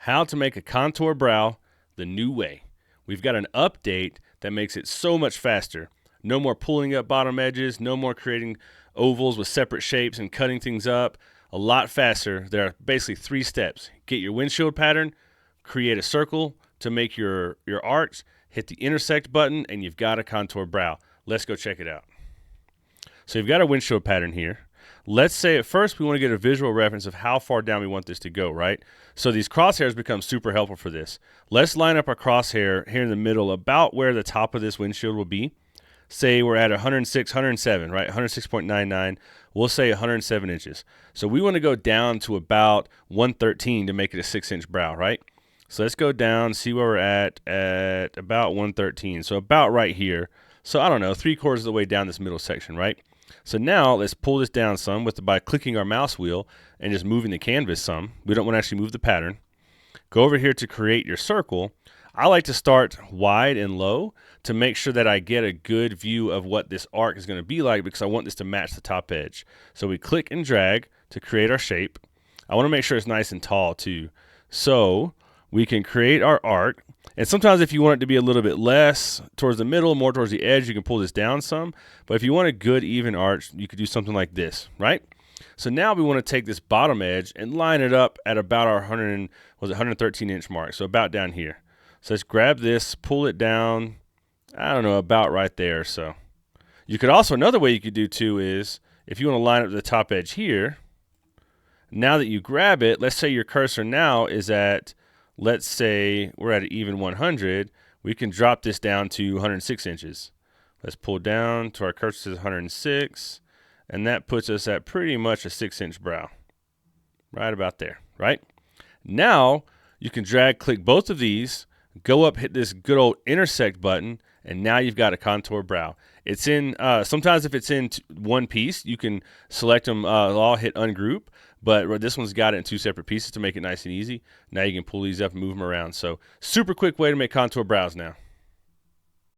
How to make a contour brow the new way. We've got an update that makes it so much faster. No more pulling up bottom edges, no more creating ovals with separate shapes and cutting things up. A lot faster. There are basically 3 steps. Get your windshield pattern, create a circle to make your arcs, hit the intersect button, and you've got a contour brow. Let's go check it out. So you've got a windshield pattern here. Let's say at first we want to get a visual reference of how far down we want this to go, right? So these crosshairs become super helpful for this. Let's line up our crosshair here in the middle about where the top of this windshield will be. Say we're at 106, 107, right? 106.99. We'll say 107 inches. So we want to go down to about 113 to make it a 6-inch brow, right? So let's go down, see where we're at about 113. So about right here. So I don't know, 3/4 of the way down this middle section, right? So now let's pull this down some by clicking our mouse wheel and just moving the canvas some. We don't want to actually move the pattern. Go over here to create your circle. I like to start wide and low to make sure that I get a good view of what this arc is going to be like, because I want this to match the top edge. So we click and drag to create our shape. I want to make sure it's nice and tall too. So we can create our arc. And sometimes if you want it to be a little bit less towards the middle, more towards the edge, you can pull this down some. But if you want a good even arch, you could do something like this, right? So now we want to take this bottom edge and line it up at about our 113 inch mark. So about down here. So let's grab this, pull it down, I don't know, about right there. So you could also, another way you could do too is if you want to line up the top edge here, now that you grab it, let's say your cursor now is at, let's say we're at an even 100, we can drop this down to 106 inches. Let's pull down to our cursor says 106, and that puts us at pretty much a 6-inch brow. Right about there, right? Now you can drag, click both of these, go up, hit this good old intersect button, and now you've got a contour brow. It's in, sometimes if it's in one piece, you can select them all, hit ungroup, but this one's got it in 2 separate pieces to make it nice and easy. Now you can pull these up and move them around. So super quick way to make contour brows now.